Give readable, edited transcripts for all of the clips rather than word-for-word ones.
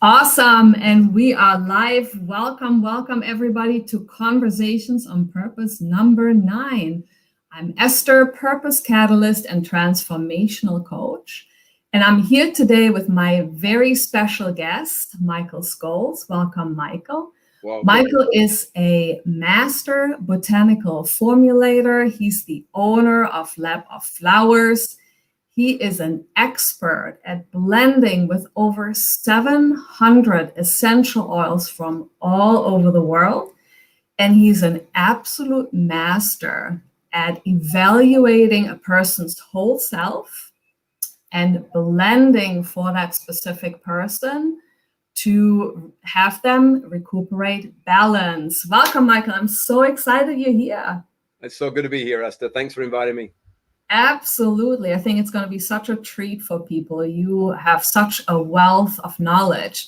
Awesome. And we are live. Welcome everybody to Conversations on Purpose number 9. I'm Esther, Purpose Catalyst and Transformational Coach. And I'm here today with my very special guest, Michael Scholes. Welcome, Michael. Welcome. Michael is a master botanical formulator. He's the owner of Lab of Flowers. He is an expert at blending with over 700 essential oils from all over the world. And he's an absolute master at evaluating a person's whole self and blending for that specific person to have them recuperate balance. Welcome, Michael. I'm so excited you're here. It's so good to be here, Esther. Thanks for inviting me. Absolutely. I think it's going to be such a treat for people. You have such a wealth of knowledge.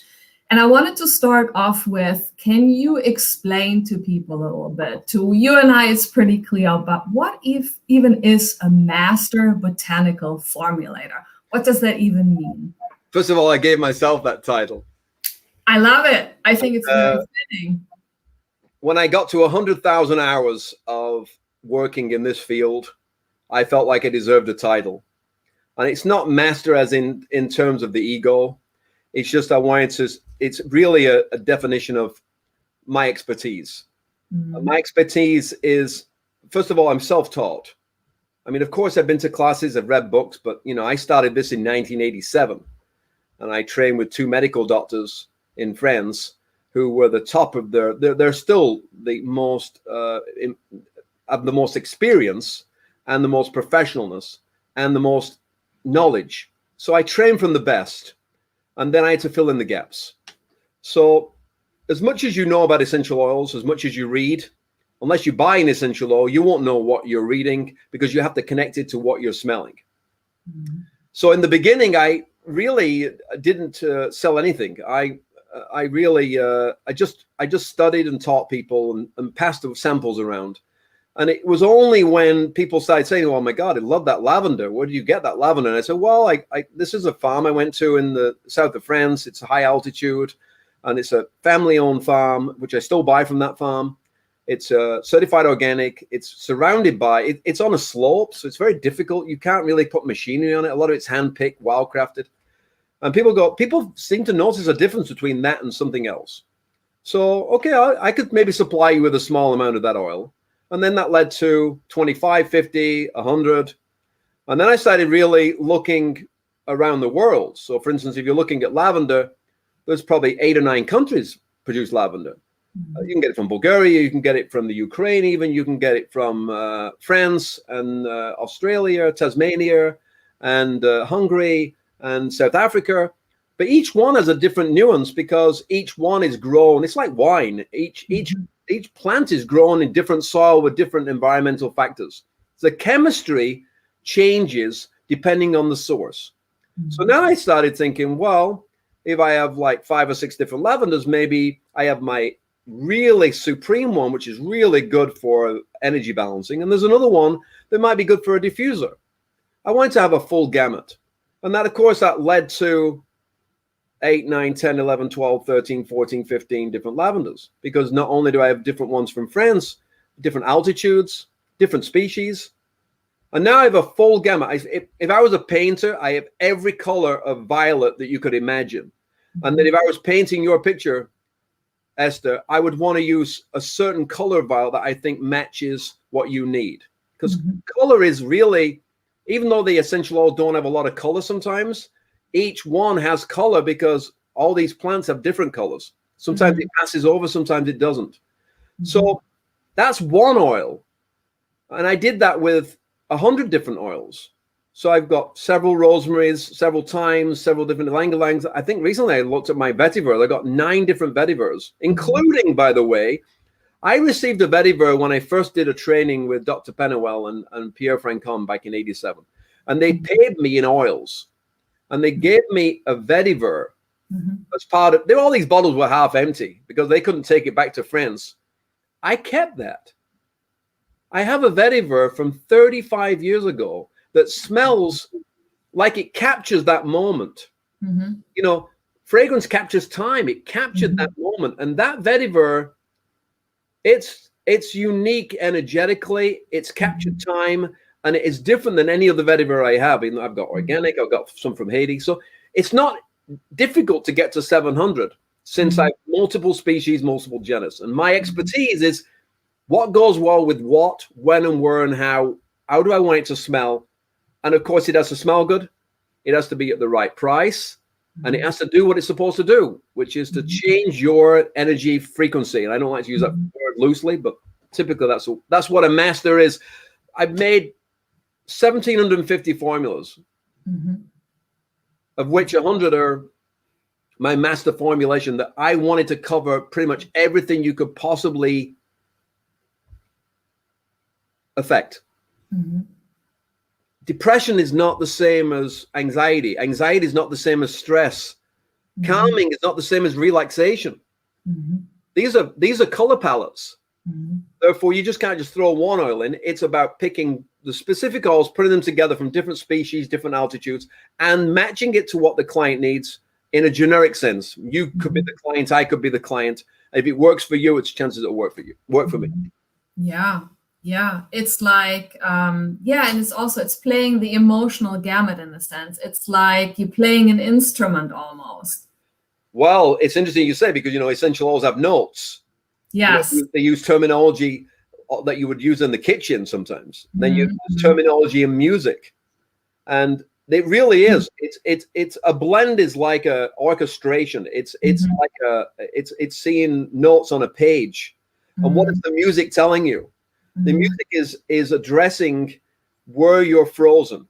And I wanted to start off with, can you explain to people a little bit? To you and I, it's pretty clear, but what if even is a master botanical formulator? What does that even mean? First of all, I gave myself that title. I love it. I think it's very fitting. When I got to 100,000 hours of working in this field, I felt like I deserved a title. And it's not master as in terms of the ego. It's just it's really a definition of my expertise. Mm-hmm. My expertise is, first of all, I'm self-taught. I mean, of course, I've been to classes, I've read books, but, I started this in 1987. And I trained with 2 medical doctors in France who were the top of they're still the most, of the most experience and the most professionalness and the most knowledge. So I trained from the best, and then I had to fill in the gaps. So as much as you know about essential oils, as much as you read, unless you buy an essential oil, you won't know what you're reading because you have to connect it to what you're smelling. Mm-hmm. So in the beginning, I really didn't sell anything. I just studied and taught people and passed the samples around. And it was only when people started saying, "Oh my God, I love that lavender. Where do you get that lavender?" And I said, "Well, this is a farm I went to in the south of France. It's a high altitude, and it's a family-owned farm, which I still buy from that farm. It's certified organic. It's surrounded by it's on a slope, so it's very difficult. You can't really put machinery on it. A lot of it's hand-picked, wildcrafted. And people seem to notice a difference between that and something else. So, okay, I could maybe supply you with a small amount of that oil." And then that led to 25, 50, 100. And then I started really looking around the world. So for instance, if you're looking at lavender, there's probably 8 or 9 countries produce lavender. Mm-hmm. You can get it from Bulgaria, you can get it from the Ukraine even, you can get it from France and Australia, Tasmania, and Hungary and South Africa. But each one has a different nuance because each one is grown. It's like wine. Each plant is grown in different soil with different environmental factors. The chemistry changes depending on the source. Mm-hmm. So now I started thinking, well, if I have like 5 or 6 different lavenders, maybe I have my really supreme one, which is really good for energy balancing. And there's another one that might be good for a diffuser. I wanted to have a full gamut. And that, of course, that led to 8, 9, 10, 11, 12, 13, 14, 15 different lavenders, because not only do I have different ones from France, different altitudes, different species, and now I have a full gamut. If I was a painter, I have every color of violet that you could imagine. And then if I was painting your picture, Esther, I would want to use a certain color violet that I think matches what you need. Because color is really, even though the essential oils don't have a lot of color sometimes, each one has color because all these plants have different colors. Sometimes it passes over, sometimes it doesn't. So that's one oil. And I did that with 100 different oils. So I've got several rosemaries, several thymes, several different ylang-ylangs. I think recently I looked at my vetiver. I got 9 different vetivers, including, by the way, I received a vetiver when I first did a training with Dr. Pennewell and Pierre Francon back in 87. And they paid me in oils. And they gave me a vetiver as part of, all these bottles were half empty because they couldn't take it back to France. I kept that. I have a vetiver from 35 years ago that smells like it captures that moment. fragrance captures time. It captured that moment, and that vetiver, it's unique energetically. It's captured time, and it is different than any other vetiver I have. I've got organic, I've got some from Haiti, so it's not difficult to get to 700 since I've multiple species, multiple genus, and my expertise is what goes well with what, when, and where, and how. How do I want it to smell? And of course, it has to smell good. It has to be at the right price. And it has to do what it's supposed to do, which is to change your energy frequency. And I don't like to use that word loosely, but typically that's what a master is. I've made 1,750 formulas, of which 100 are my master formulation that I wanted to cover pretty much everything you could possibly affect. Depression is not the same as anxiety. Anxiety is not the same as stress. Calming is not the same as relaxation. These are color palettes. Therefore, you just can't just throw one oil in. It's about picking the specific oils, putting them together from different species, different altitudes, and matching it to what the client needs in a generic sense. You could be the client, I could be the client. If it works for you, it's chances it'll work for you. Work for me. Yeah, it's like, and it's playing the emotional gamut in a sense. It's like you're playing an instrument almost. Well, it's interesting you say, because, essential oils have notes. Yes. They use terminology that you would use in the kitchen sometimes. Then you use terminology in music. And it really is. It's a blend is like a orchestration. It's seeing notes on a page. And what is the music telling you? The music is addressing where you're frozen.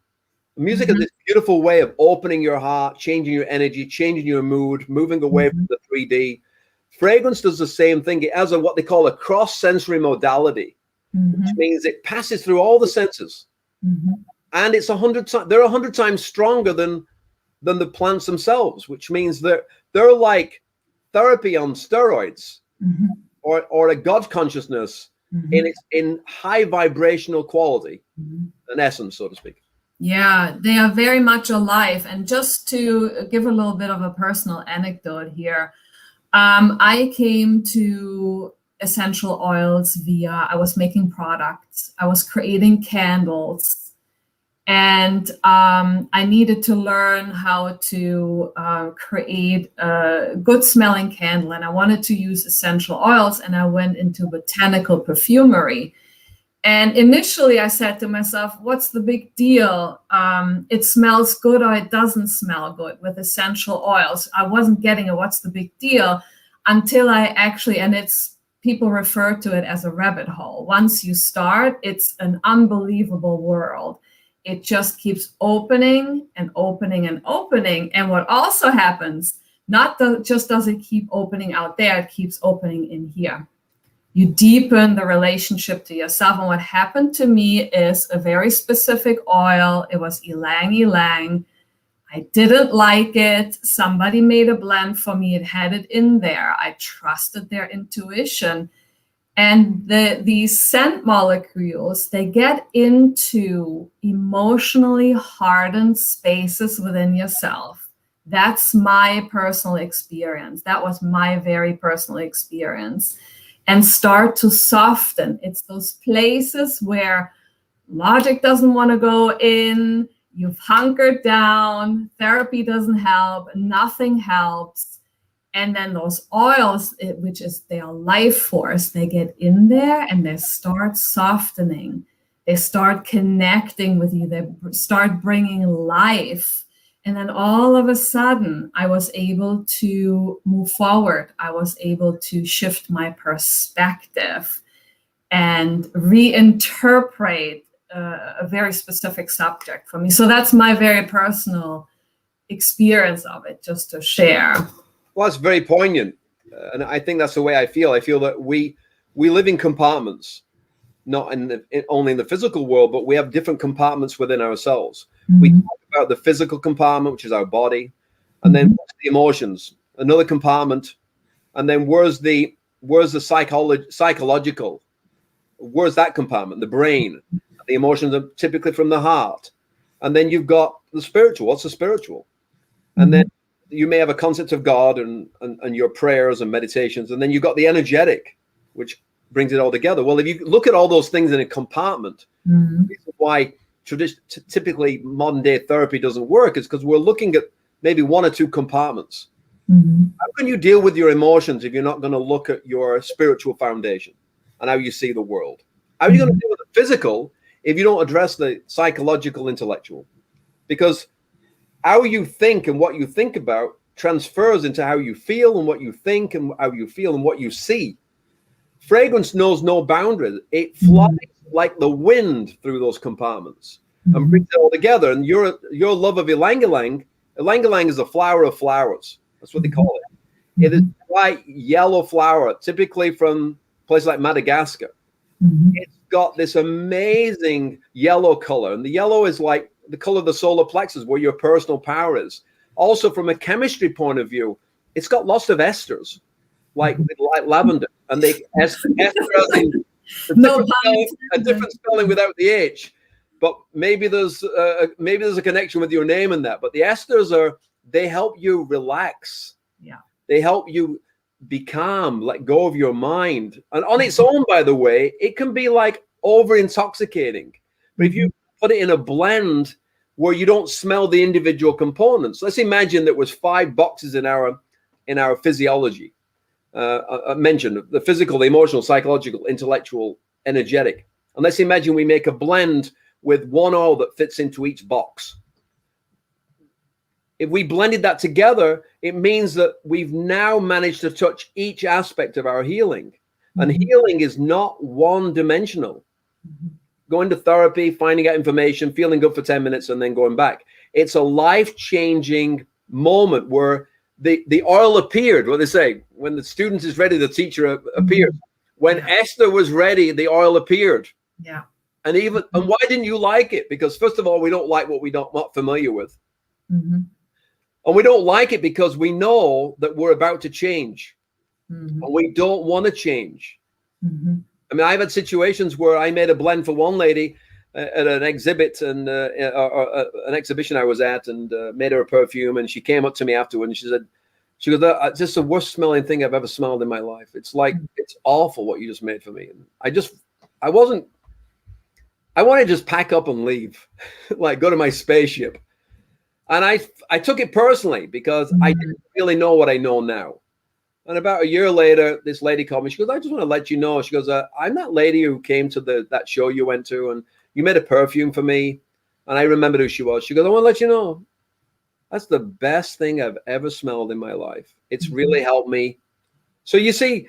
Music is this beautiful way of opening your heart, changing your energy, changing your mood, moving away from the 3D. Fragrance does the same thing. It has what they call a cross-sensory modality, which means it passes through all the senses. And it's 100 times. They're 100 times stronger than the plants themselves, which means they're like therapy on steroids, or a God consciousness in high vibrational quality, an essence, so to speak. Yeah, they are very much alive. And just to give a little bit of a personal anecdote here, I came to essential oils I was making products, I was creating candles, and I needed to learn how to create a good smelling candle. And I wanted to use essential oils, and I went into botanical perfumery. And initially I said to myself, what's the big deal? It smells good or it doesn't smell good with essential oils. I wasn't getting it. What's the big deal? Until I actually, and people refer to it as a rabbit hole. Once you start, it's an unbelievable world. It just keeps opening and opening and opening. And what also happens, just does it keep opening out there, it keeps opening in here. You deepen the relationship to yourself. And what happened to me is a very specific oil. It was ylang ylang. I didn't like it. Somebody made a blend for me. It had it in there. I trusted their intuition. And these scent molecules, they get into emotionally hardened spaces within yourself. That's my personal experience. That was my very personal experience. And start to soften. It's those places where logic doesn't want to go in. You've hunkered down. Therapy doesn't help. Nothing helps. And then those oils, which is their life force, they get in there and they start softening. They start connecting with you. They start bringing life. And then all of a sudden, I was able to move forward. I was able to shift my perspective and reinterpret a very specific subject for me. So that's my very personal experience of it, just to share. Well, it's very poignant. And I think that's the way I feel. I feel that we live in compartments, not only in the physical world, but we have different compartments within ourselves. We talk about the physical compartment, which is our body, and then the emotions, another compartment, and then where's the psychological? Where's that compartment? The brain. The emotions are typically from the heart, and then you've got the spiritual. What's the spiritual? And then you may have a concept of God and your prayers and meditations, and then you've got the energetic, which brings it all together. Well, if you look at all those things in a compartment, this is why typically modern day therapy doesn't work, is because we're looking at maybe one or two compartments. How can you deal with your emotions if you're not going to look at your spiritual foundation and how you see the world? How are you going to deal with the physical if you don't address the psychological, intellectual? Because how you think and what you think about transfers into how you feel and what you think and how you feel and what you see. Fragrance knows no boundaries. It flies like the wind through those compartments and brings it all together. And your love of ylang ylang is a flower of flowers. That's what they call it. It is a bright yellow flower, typically from places like Madagascar. It's got this amazing yellow color, and the yellow is like the color of the solar plexus, where your personal power is. Also, from a chemistry point of view, it's got lots of esters, like lavender, and they ester a different spelling without the H. But maybe there's a connection with your name in that. But the esters they help you relax. Yeah, they help you be calm, let go of your mind. And on its own, by the way, it can be like over intoxicating. But if you put it in a blend where you don't smell the individual components, let's imagine there was 5 boxes in our physiology. I mentioned the physical, the emotional, psychological, intellectual, energetic. And let's imagine we make a blend with one oil that fits into each box. If we blended that together, it means that we've now managed to touch each aspect of our healing. And healing is not one-dimensional. Going to therapy, finding out information, feeling good for 10 minutes, and then going back. It's a life-changing moment where the oil appeared. What they say, when the student is ready, the teacher appears. When Esther was ready, the oil appeared. Yeah. And why didn't you like it? Because first of all, we don't like what we're not familiar with. And we don't like it because we know that we're about to change. And we don't want to change. I mean, I've had situations where I made a blend for one lady at an exhibit and an exhibition I was at, and made her a perfume. And she came up to me afterward and she goes, "It's just the worst smelling thing I've ever smelled in my life. It's like, it's awful what you just made for me." And I wanted to just pack up and leave, like go to my spaceship. And I took it personally because I didn't really know what I know now. And about a year later, this lady called me. She goes, "I just want to let you know." She goes, "I'm that lady who came to that show you went to, and you made a perfume for me." And I remembered who she was. She goes, "I want to let you know, that's the best thing I've ever smelled in my life. It's really helped me." So you see,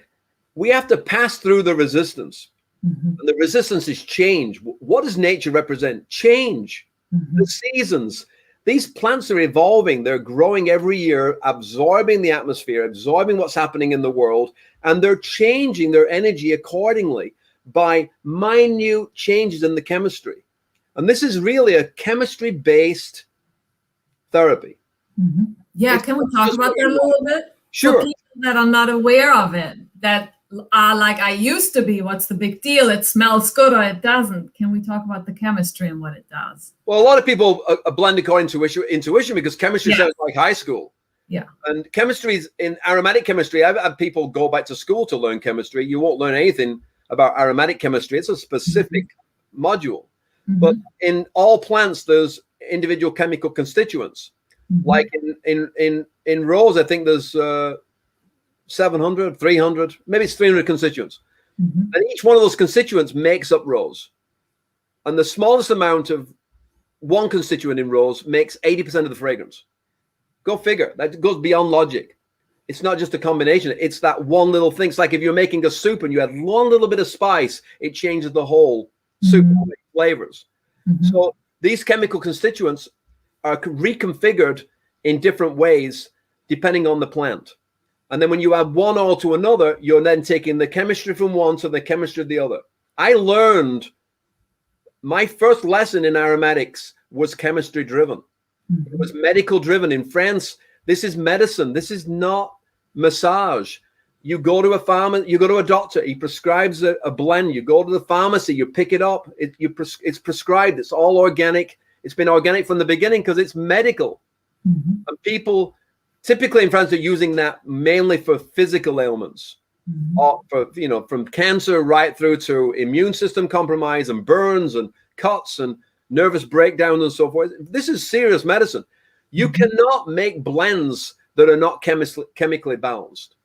we have to pass through the resistance. And the resistance is change. What does nature represent? Change. The seasons. These plants are evolving. They're growing every year, absorbing the atmosphere, absorbing what's happening in the world, and they're changing their energy accordingly by minute changes in the chemistry. And this is really a chemistry-based therapy. Yeah, can we talk about that a little bit? Sure. For people that are not aware of it, that are like, I used to be, what's the big deal? It smells good or it doesn't. Can we talk about the chemistry and what it does? Well, a lot of people blend according to intuition because chemistry sounds like high school. Yeah. And chemistry is in aromatic chemistry. I've had people go back to school to learn chemistry. You won't learn anything about aromatic chemistry. It's a specific module. But in all plants, there's individual chemical constituents. Like in rose, I think there's 700, 300, maybe it's 300 constituents. And each one of those constituents makes up rose. And the smallest amount of one constituent in rose makes 80% of the fragrance. Go figure. That goes beyond logic. It's not just a combination. It's that one little thing. It's like if you're making a soup and you add one little bit of spice, it changes the whole soup flavors. So these chemical constituents are reconfigured in different ways depending on the plant. And then when you add one oil to another, you're then taking the chemistry from one to the chemistry of the other. I learned my first lesson in aromatics was chemistry driven. It was medical driven. In France, this is medicine. This is not massage. You go to a farmer, you go to a doctor, he prescribes a blend. You go to the pharmacy, you pick it up. It's prescribed. It's all organic. It's been organic from the beginning because it's medical. And people Typically in France, they're using that mainly for physical ailments, or for, from cancer right through to immune system compromise and burns and cuts and nervous breakdown and so forth. This is serious medicine. You cannot make blends that are not chemically balanced.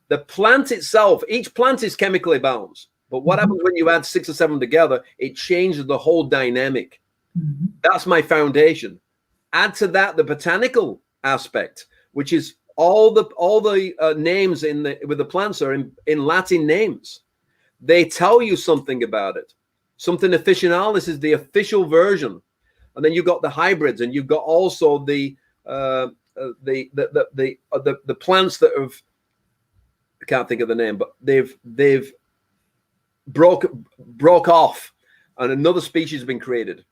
The plant itself, each plant is chemically balanced. But what happens when you add 6 or 7 together? It changes the whole dynamic. That's my foundation. Add to that the botanical aspect, which is all the names with the plants are in Latin names. They tell you something about it. Something officinalis is the official version, and then you've got the hybrids, and you've got also the plants that have, I can't think of the name, but they've broke off, and another species has been created,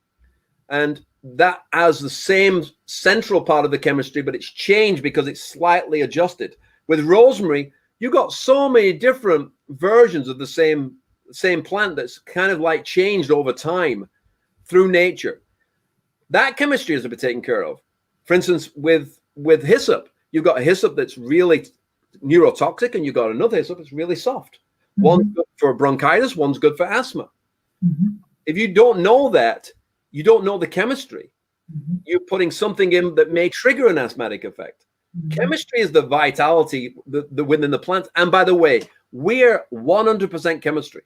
and that has the same central part of the chemistry, but it's changed because it's slightly adjusted. With rosemary, you got so many different versions of the same plant that's kind of like changed over time through nature. That chemistry has to be taken care of. For instance, with hyssop, you've got a hyssop that's really neurotoxic, and you've got another hyssop that's really soft. One's good for bronchitis, one's good for asthma. If you don't know that, you don't know the chemistry. You're putting something in that may trigger an asthmatic effect. Chemistry is the vitality within the plant. And by the way, we're 100% chemistry.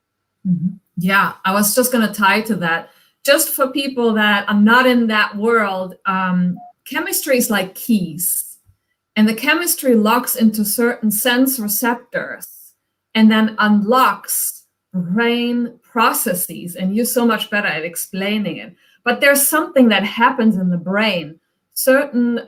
Yeah, I was just going to tie to that. Just for people that are not in that world, chemistry is like keys. And the chemistry locks into certain sense receptors and then unlocks brain processes. And you're so much better at explaining it. But there's something that happens in the brain. Certain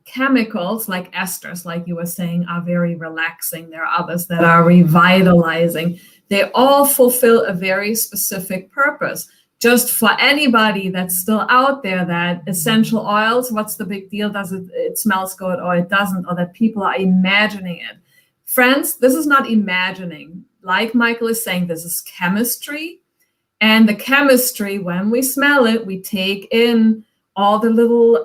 chemicals, like esters, like you were saying, are very relaxing. There are others that are revitalizing. They all fulfill a very specific purpose. Just for anybody that's still out there, that essential oils, what's the big deal? Does it smells good or it doesn't? Or that people are imagining it. Friends, this is not imagining. Like Michael is saying, this is chemistry. And the chemistry, when we smell it, we take in all the little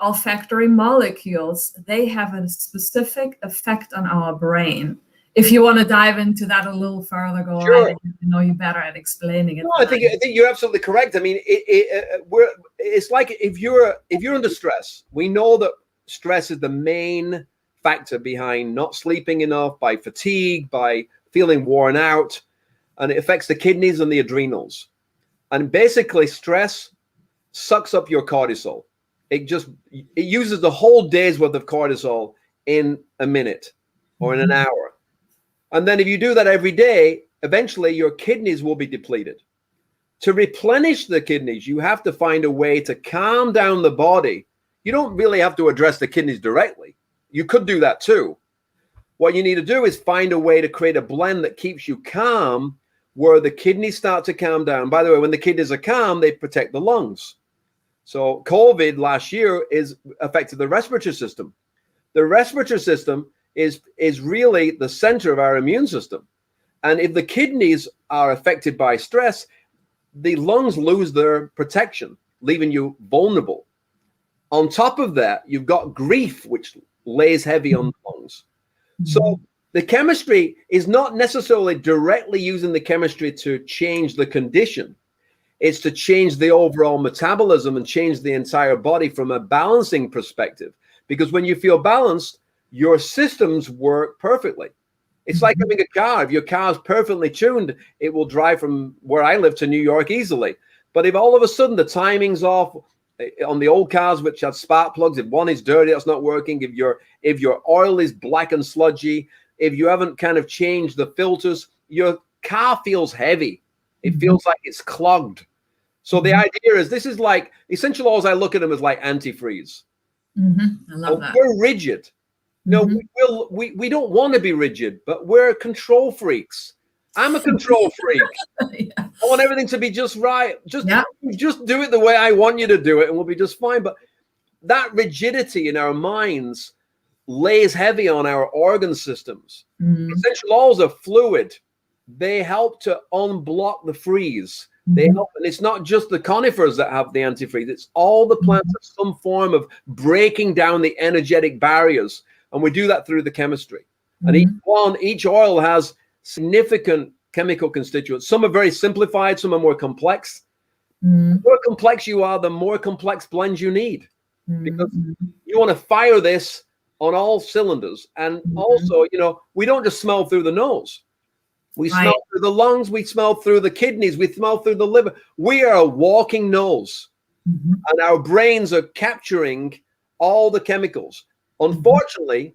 olfactory molecules. They have a specific effect on our brain. If you want to dive into that a little further, go ahead. I know you're better at explaining it. No, I think you're absolutely correct. I mean, it's like if you're under stress, we know that stress is the main factor behind not sleeping enough, by fatigue, by feeling worn out. And it affects the kidneys and the adrenals. And basically, stress sucks up your cortisol. It uses the whole day's worth of cortisol in a minute or in an hour. And then if you do that every day, eventually your kidneys will be depleted. To replenish the kidneys, you have to find a way to calm down the body. You don't really have to address the kidneys directly. You could do that too. What you need to do is find a way to create a blend that keeps you calm, where the kidneys start to calm down. By the way, when the kidneys are calm, they protect the lungs. So COVID last year affected the respiratory system. The respiratory system is really the center of our immune system. And if the kidneys are affected by stress, the lungs lose their protection, leaving you vulnerable. On top of that, you've got grief, which lays heavy on the lungs. So the chemistry is not necessarily directly using the chemistry to change the condition. It's to change the overall metabolism and change the entire body from a balancing perspective. Because when you feel balanced, your systems work perfectly. It's like having a car. If your car is perfectly tuned, it will drive from where I live to New York easily. But if all of a sudden the timing's off on the old cars, which have spark plugs, if one is dirty, that's not working. If your oil is black and sludgy, if you haven't kind of changed the filters, your car feels heavy. It feels like it's clogged. So the idea is, this is like essential oils. I look at them as like antifreeze. I love that. We're rigid. No, we don't want to be rigid, but we're control freaks. I'm a control freak. Yeah. I want everything to be just right. Just do it the way I want you to do it, and we'll be just fine. But that rigidity in our minds lays heavy on our organ systems. Essential oils are fluid. They help to unblock the freeze. They help, and it's not just the conifers that have the antifreeze. It's all the plants have some form of breaking down the energetic barriers And we do that through the chemistry. And each oil has significant chemical constituents. Some are very simplified, some are more complex. The more complex you are, the more complex blends you need, because you want to fire this on all cylinders. And also, we don't just smell through the nose. We smell through the lungs, we smell through the kidneys, we smell through the liver. We are a walking nose, and our brains are capturing all the chemicals. Unfortunately,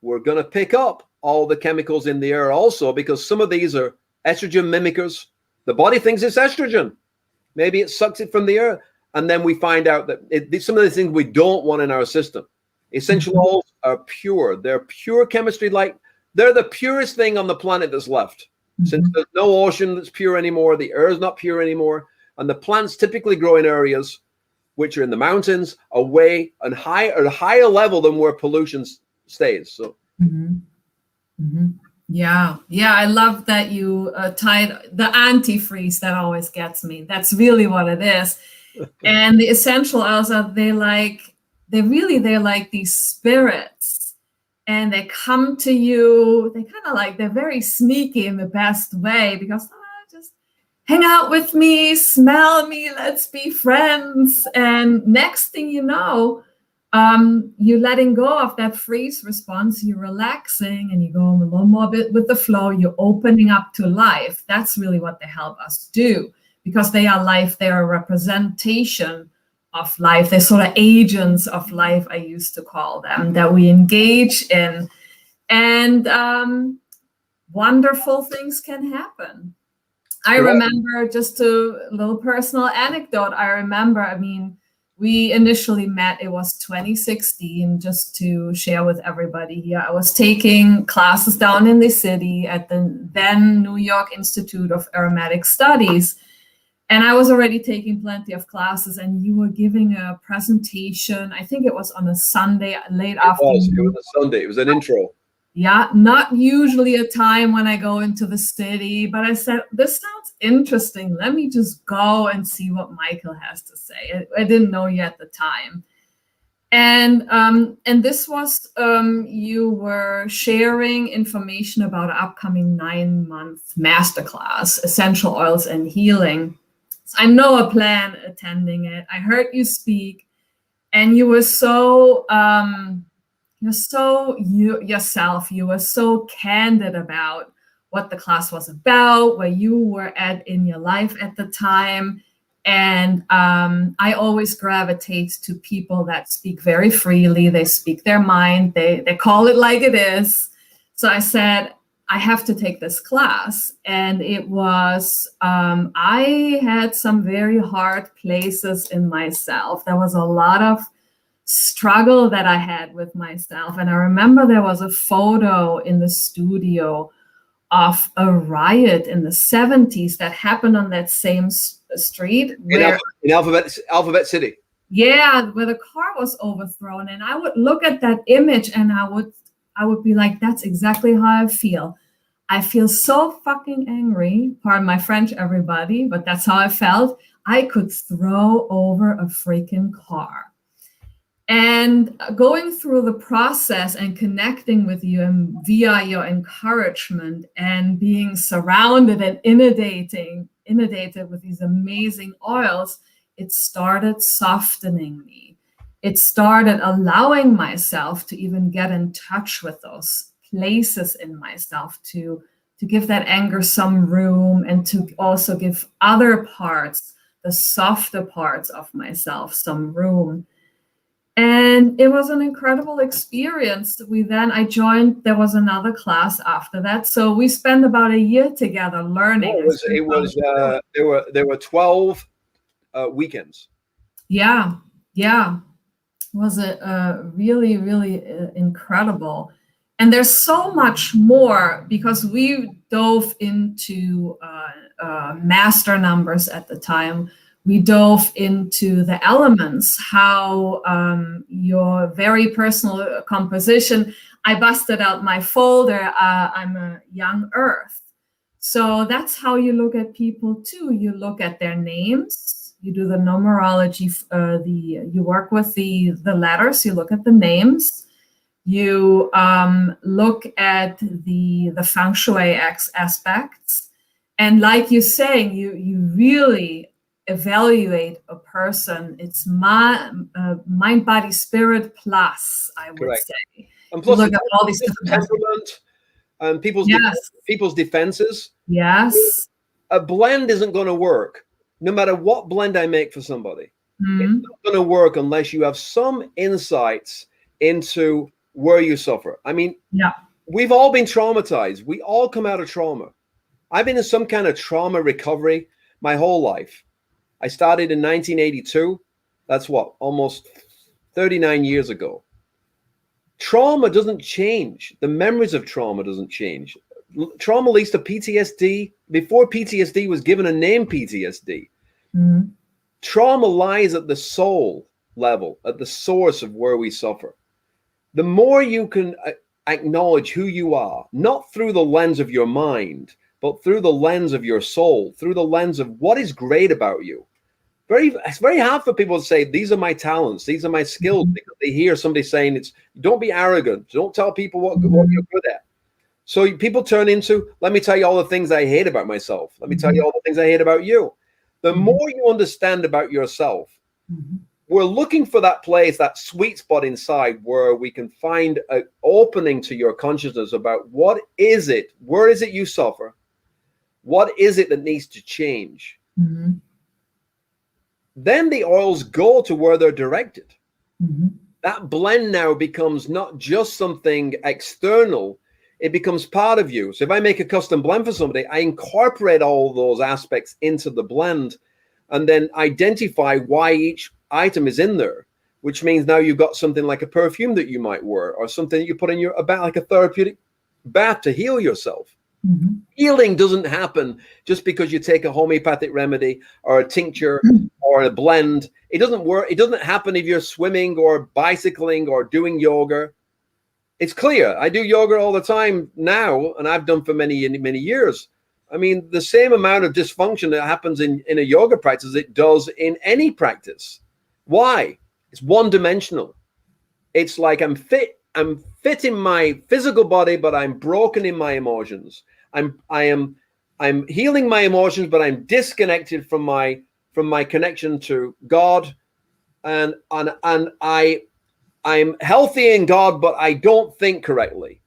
we're going to pick up all the chemicals in the air also, because some of these are estrogen mimickers. The body thinks it's estrogen. Maybe it sucks it from the air. And then we find out that some of the things we don't want in our system. Essential oils are pure. They're pure chemistry. Like, they're the purest thing on the planet that's left. Since there's no ocean that's pure anymore, the air is not pure anymore. And the plants typically grow in areas which are in the mountains, away and high, at a higher level than where pollution stays. So. Yeah, I love that you tied the antifreeze. That always gets me. That's really what it is. And the essential oils are they're like these spirits, and they come to you. They kind of like, they're very sneaky in the best way, because just hang out with me, smell me, let's be friends. And next thing you know, you're letting go of that freeze response, you're relaxing, and you're going a little more bit with the flow, you're opening up to life. That's really what they help us do, because they are life, they are a representation of life. They're sort of agents of life, I used to call them, that we engage in. And wonderful things can happen. I remember, just a little personal anecdote, we initially met, it was 2016, just to share with everybody here. I was taking classes down in the city at the then New York Institute of Aromatic Studies. And I was already taking plenty of classes, and you were giving a presentation. I think it was on a Sunday, late afternoon. It was a Sunday. It was an intro. Yeah, not usually a time when I go into the city, but I said, this sounds interesting. Let me just go and see what Michael has to say. I didn't know you at the time. And this was, you were sharing information about an upcoming 9-month masterclass, Essential Oils and Healing. So I know a plan attending it. I heard you speak, and you were so... you're so yourself. You were so candid about what the class was about, where you were at in your life at the time. And I always gravitate to people that speak very freely. They speak their mind. They call it like it is. So I said, I have to take this class. And it was, I had some very hard places in myself. There was a lot of struggle that I had with myself. And I remember there was a photo in the studio of a riot in the 70s that happened on that same street. In Alphabet City. Yeah, where the car was overthrown. And I would look at that image, and I would be like, that's exactly how I feel. I feel so fucking angry. Pardon my French, everybody, but that's how I felt. I could throw over a freaking car. And going through the process and connecting with you, and via your encouragement and being surrounded and inundated with these amazing oils, it started softening me. It started allowing myself to even get in touch with those places in myself, to give that anger some room, and to also give other parts, the softer parts of myself, some room. And it was an incredible experience. I joined, there was another class after that. So we spent about a year together learning. There were 12 weekends. Yeah. It was a really, really incredible. And there's so much more, because we dove into master numbers at the time. We dove into the elements, how your very personal composition. I busted out my folder. I'm a young earth. So that's how you look at people too. You look at their names. You do the numerology. You work with the letters. You look at the names. You look at the feng shui aspects, and like you're saying, you really evaluate a person. It's mind, body, spirit plus, I would Correct. say. And You plus look at all these different aspects. temperament and Yes, people's defenses. yes. A blend isn't going to work, no matter what blend I make for somebody. It's not going to work unless you have some insights into where you suffer. I mean, Yeah. we've all been traumatized. We all come out of trauma. I've been in some kind of trauma recovery my whole life. I started in 1982. That's what, almost 39 years ago. Trauma doesn't change. The memories of trauma doesn't change. Trauma leads to PTSD before PTSD was given a name, PTSD. Mm-hmm. Trauma lies at the soul level, at the source of where we suffer. The more you can acknowledge who you are, not through the lens of your mind, but through the lens of your soul, through the lens of what is great about you. It's very hard for people to say, these are my talents, these are my skills, because they hear somebody saying, don't be arrogant, don't tell people what you're good at. So people turn into, let me tell you all the things I hate about myself. Let me tell you all the things I hate about you. The more you understand about yourself, we're looking for that place, that sweet spot inside where we can find an opening to your consciousness about what is it, where is it you suffer? What is it that needs to change? Then the oils go to where they're directed. That blend now becomes not just something external, it becomes part of you. So if I make a custom blend for somebody, I incorporate all those aspects into the blend and then identify why each item is in there, which means now you've got something like a perfume that you might wear or something that you put in your bath, like a therapeutic bath to heal yourself. Healing doesn't happen just because you take a homeopathic remedy or a tincture or a blend. It doesn't work. It doesn't happen if you're swimming or bicycling or doing yoga. It's clear. I do yoga all the time now, and I've done for many, many years. I mean, the same amount of dysfunction that happens in a yoga practice, it does in any practice. Why? It's one-dimensional. It's like I'm fit in my physical body, but I'm broken in my emotions. I'm healing my emotions, but I'm disconnected from my connection to God, and I'm healthy in God, but I don't think correctly.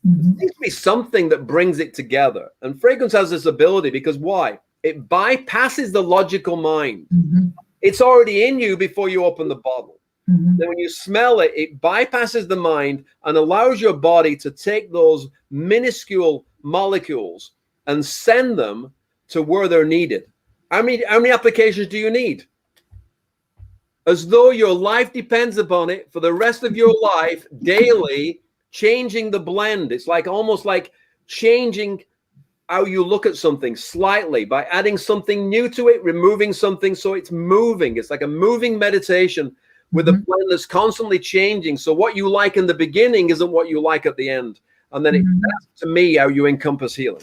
There needs to be something that brings it together. And fragrance has this ability because why? It bypasses the logical mind. It's already in you before you open the bottle. Then when you smell it, it bypasses the mind and allows your body to take those minuscule molecules and send them to where they're needed. How many applications do you need? As though your life depends upon it for the rest of your life, daily, changing the blend. It's like almost like changing how you look at something slightly by adding something new to it, removing something so it's moving. It's like a moving meditation with a blend that's constantly changing. So what you like in the beginning isn't what you like at the end. And then that's, to me, how you encompass healing.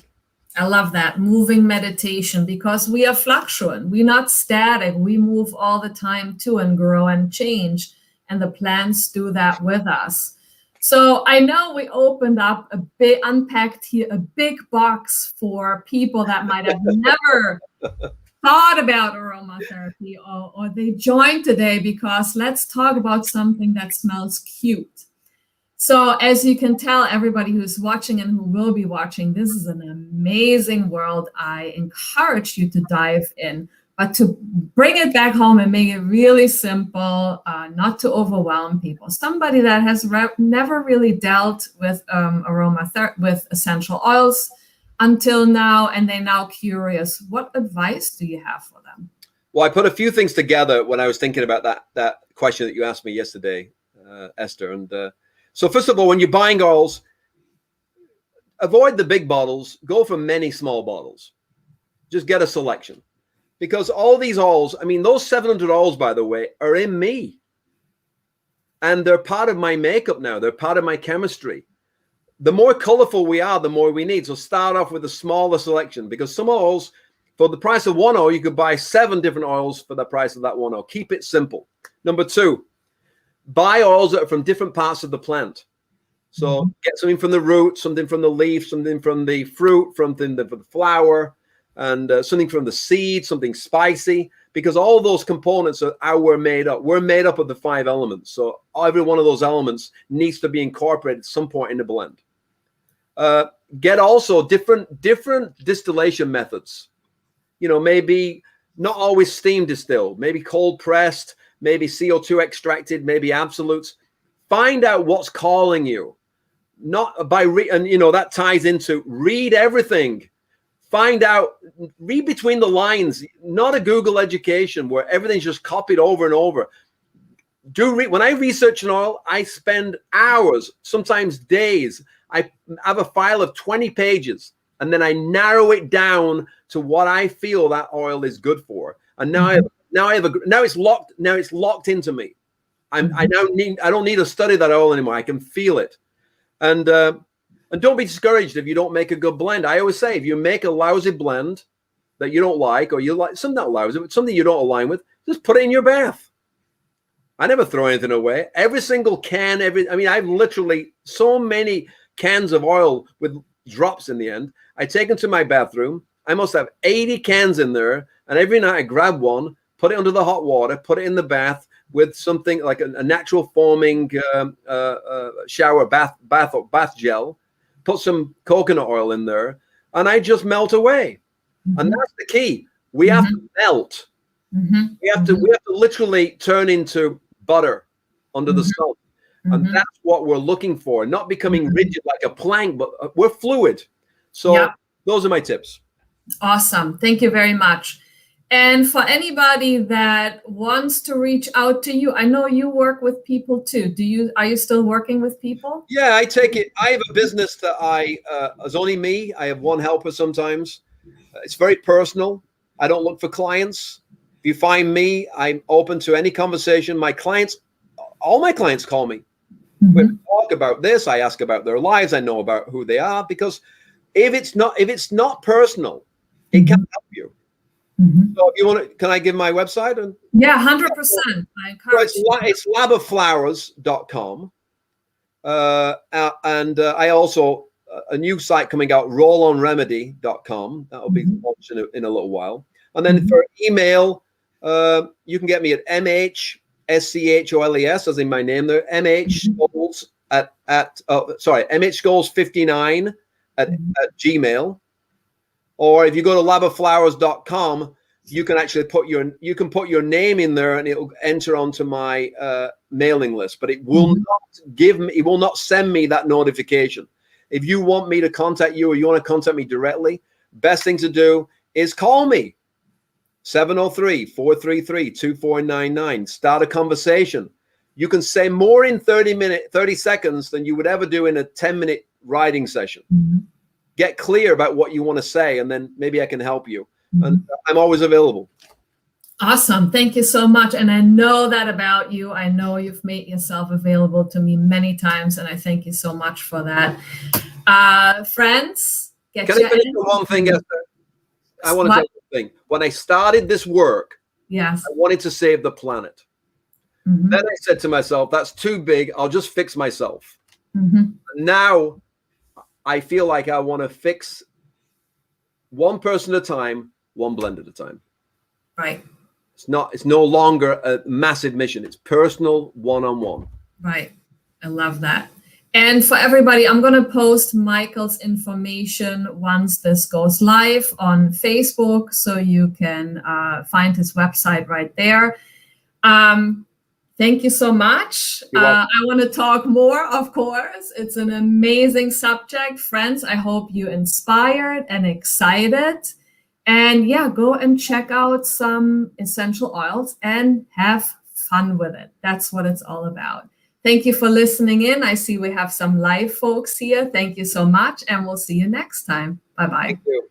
I love that, moving meditation, because we are fluctuant. We're not static. We move all the time too and grow and change. And the plants do that with us. So I know we opened up unpacked here a big box for people that might have never thought about aromatherapy or they joined today because let's talk about something that smells cute. So as you can tell, everybody who's watching and who will be watching, this is an amazing world. I encourage you to dive in, but to bring it back home and make it really simple, not to overwhelm people. Somebody that has never really dealt with aromatherapy, with essential oils until now, and they're now curious, what advice do you have for them? Well, I put a few things together when I was thinking about that question that you asked me yesterday, Esther. And so first of all, when you're buying oils, avoid the big bottles. Go for many small bottles. Just get a selection. Because all these oils, I mean, those 700 oils, by the way, are in me. And they're part of my makeup now. They're part of my chemistry. The more colorful we are, the more we need. So start off with a smaller selection, because some oils, for the price of one oil, you could buy 7 different oils for the price of that one oil. Keep it simple. Number 2, buy oils that are from different parts of the plant. So get something from the root, something from the leaf, something from the fruit, something from the flower, and something from the seed, something spicy, because all those components are how we're made up. We're made up of the 5 elements. So every one of those elements needs to be incorporated at some point in the blend. Get also different distillation methods. Maybe not always steam distilled, maybe cold pressed, maybe CO2 extracted, maybe absolutes. Find out what's calling you. Not by that ties into read everything. Find out, read between the lines, not a Google education where everything's just copied over and over. When I research an oil, I spend hours, sometimes days. I have a file of 20 pages, and then I narrow it down to what I feel that oil is good for. And now now it's locked into me. I don't need to study that oil anymore. I can feel it. And don't be discouraged if you don't make a good blend. I always say, if you make a lousy blend that you don't like, or you like something not lousy, but something you don't align with, just put it in your bath. I never throw anything away. Every single can, I've literally so many cans of oil with drops in the end. I take them to my bathroom. I must have 80 cans in there. And every night I grab one, put it under the hot water, put it in the bath with something like a natural foaming shower bath gel, put some coconut oil in there, and I just melt away. And that's the key. We have to melt. We have to literally turn into butter under the sun. And that's what we're looking for, not becoming rigid like a plank, but we're fluid. So those are my tips. Awesome. Thank you very much. And for anybody that wants to reach out to you, I know you work with people too. Are you still working with people? Yeah, I take it. I have a business that is only me. I have one helper sometimes. It's very personal. I don't look for clients. If you find me, I'm open to any conversation. All my clients call me. We talk about this. I ask about their lives. I know about who they are, because if it's not personal, it can't help you. So if you want to, can I give my website? Yeah, 100%. I encourage it's laboflowers.com. And I also, a new site coming out, rollonremedy.com. That will be launched in a little while. And then for email, you can get me at MHSCHOLES, as in my name there, MHScholes MHScholes59 at Gmail. Or if you go to laboflowers.com, you can actually put your name in there, and it'll enter onto my mailing list. But it will not send me that notification. If you want me to contact you, or you want to contact me directly, best thing to do is call me. 703-433-2499. Start a conversation. You can say more in 30 seconds than you would ever do in a 10-minute writing session. Get clear about what you want to say, and then maybe I can help you. And I'm always available. Awesome. Thank you so much. And I know that about you. I know you've made yourself available to me many times, and I thank you so much for that. Friends, can I finish with one thing, Esther? I want to say one thing. When I started this work, I wanted to save the planet. Then I said to myself, that's too big. I'll just fix myself. Now I feel like I want to fix one person at a time, one blend at a time. Right. It's no longer a massive mission. It's personal, one-on-one. Right. I love that. And for everybody, I'm going to post Michael's information once this goes live on Facebook, so you can find his website right there. Thank you so much. I want to talk more, of course. It's an amazing subject. Friends, I hope you're inspired and excited. And yeah, go and check out some essential oils and have fun with it. That's what it's all about. Thank you for listening in. I see we have some live folks here. Thank you so much, and we'll see you next time. Bye-bye. Thank you.